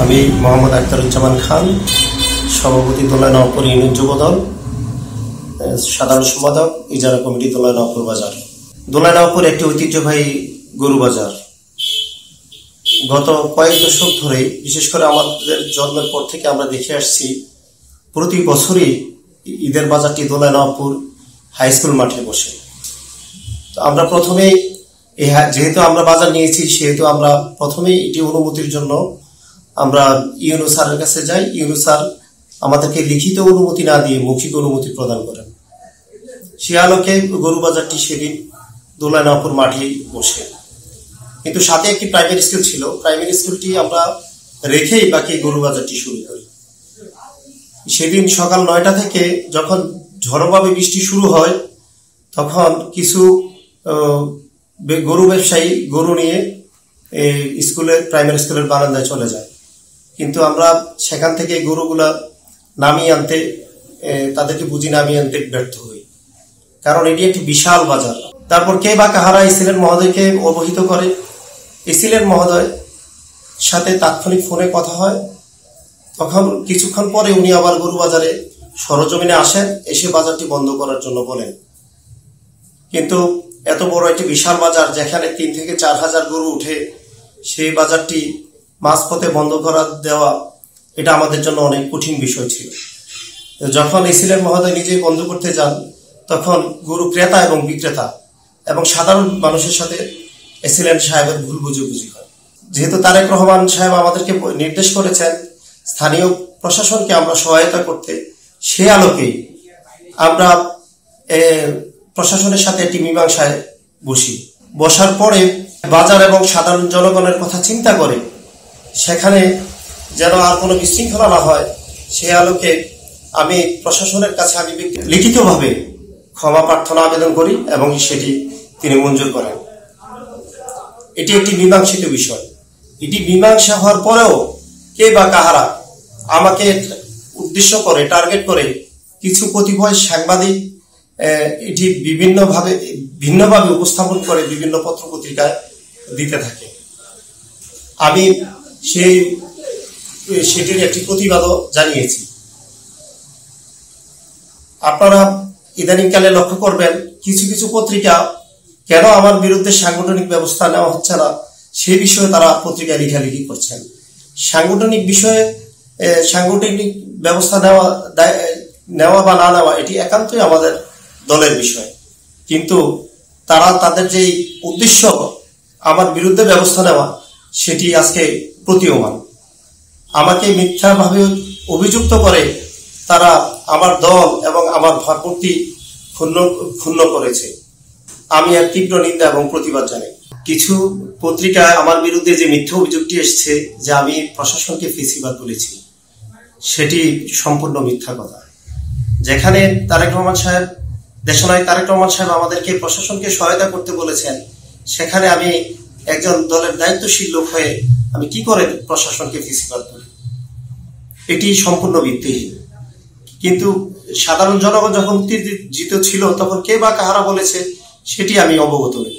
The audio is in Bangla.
আমি মোহাম্মদ আখতারুজ্জামান খান, সভাপতি দোলা নওপুর ইউনিট যুবদল, সাধারণ সম্পাদক ইজারা কমিটি দোলা নওপুর বাজার। দোলা নওপুর একটি ঐতিহ্যবাহী গরু বাজার। গত কয়েক দশক ধরে, বিশেষ করে আমাদের জন্মের পর থেকে আমরা দেখে আসছি, প্রতি বছরই ঈদের বাজারটি দোলা নওপুর হাই স্কুল মাঠে বসে। তো আমরা প্রথমেই যেহেতু আমরা বাজার নিয়েছি, সেহেতু আমরা প্রথমেই এটি অনুমতির জন্য আমরা ইউনো স্যারের কাছে যাই। ইউনো স্যার আমাদেরকে লিখিত অনুমতি না দিয়ে মৌখিক অনুমতি প্রদান করেন। সে আলোকে গরু বাজারটি সেদিন দোলা নওপুর মাঠেই বসে। কিন্তু সাথে একটি প্রাইমারি স্কুল ছিল, প্রাইমারি স্কুলটি আমরা রেখেই বাকি গরু বাজারটি শুরু করি। সেদিন সকাল 9টা থেকে যখন ঝড়োভাবে বৃষ্টি শুরু হয়, তখন কিছু গরু ব্যবসায়ী গরু নিয়ে প্রাইমারি স্কুলের বারান্দায় চলে যায়। কিন্তু আমরা সেখান থেকে গরুগুলা নামিয়ে আনতে, তাদেরকে বুঝি নামিয়ে আনতে ব্যর্থ হই, কারণ এটি একটি বিশাল বাজার। তারপর কে বা কাহারা এসিলেন মহোদয়কে অবহিত করে। এসিলেন মহোদয় সাথে তাৎক্ষণিক ফোনে কথা হয়। তখন কিছুক্ষণ পরে উনি আবার গরু বাজারে সরজমিনে আসেন, এসে বাজারটি বন্ধ করার জন্য বলেন। কিন্তু এত বড় একটি বিশাল বাজার, যেখানে 3 থেকে 4 হাজার গরু উঠে, সেই বাজারটি মাঝপথে বন্ধ দেওয়া এটা আমাদের জন্য অনেক কঠিন বিষয় ছিল। যখন এসিলেন মহোদয় নিজেই বন্ধ করতে যান, তখন গরু ক্রেতা এবং বিক্রেতা এবং সাধারণ মানুষের সাথে এসিলেন সাহেবের ভুল বুঝাবুঝি হয়। যেহেতু তারেক রহমান সাহেব আমাদেরকে নির্দেশ করেছেন স্থানীয় প্রশাসনকে আমরা সহায়তা করতে, সে আলোকেই আমরা প্রশাসনের সাথে একটি মীমাংসায় বসার পরে বাজার এবং সাধারণ জনগণের কথা চিন্তা করে সেখানে যেন আর কোনো বিশৃঙ্খলা না হয়, সে আলোকে আমি প্রশাসনের কাছে লিখিতভাবে ক্ষমা প্রার্থনা আবেদন করি এবং সেটি তিনি মঞ্জুর করেন। এটি একটি মীমাংসিত বিষয়। এটি মীমাংসা হওয়ার পরেও কে বা কাহারা আমাকে উদ্দেশ্য করে, টার্গেট করে কিছু কতিপয় সাংবাদিক এটি ভিন্নভাবে উপস্থাপন করে বিভিন্ন পত্র পত্রিকায় দিতে থাকে। আমি সেটির একটি প্রতিবাদও জানিয়েছি। আপনারা ইদানিংকালে লক্ষ্য করবেন, কিছু কিছু পত্রিকা কেন আমার বিরুদ্ধে সাংগঠনিক ব্যবস্থা নেওয়া হচ্ছে না সে বিষয়ে তারা পত্রিকায় লেখালেখি করছেন। সাংগঠনিক ব্যবস্থা নেওয়া বা না নেওয়া এটি একান্তই আমাদের দলের বিষয়। কিন্তু তারা তাদের যে উদ্দেশ্য আমার বিরুদ্ধে ব্যবস্থা নেওয়া, সেটি আজকে প্রতীয়মান। আমাকে মিথ্যাভাবে অভিযুক্ত করে তারা আমার দল এবং আমার ভাবমূর্তি ক্ষুণ্ণ করেছে। আমি এর তীব্র নিন্দা এবং প্রতিবাদ জানাই। কিছু পত্রিকায় আমার বিরুদ্ধে যে মিথ্যা অভিযোগটি এসছে যে আমি প্রশাসনকে ফেসিবাদ বলেছি, সেটি সম্পূর্ণ মিথ্যা কথা। যেখানে দেশনায়ক তারেক রহমান সাহেব আমাদেরকে প্রশাসনকে সহায়তা করতে বলেছেন, সেখানে আমি একজন দলের দায়িত্বশীল লোক হয়ে আমি কি করে প্রশাসনকে ফেসিবাদ বলি? এটি সম্পূর্ণ ভিত্তিহীন। কিন্তু সাধারণ জনগণ যখন উত্তেজিত ছিল, তখন কে বা কাহারা বলেছে সেটি আমি অবগত নই।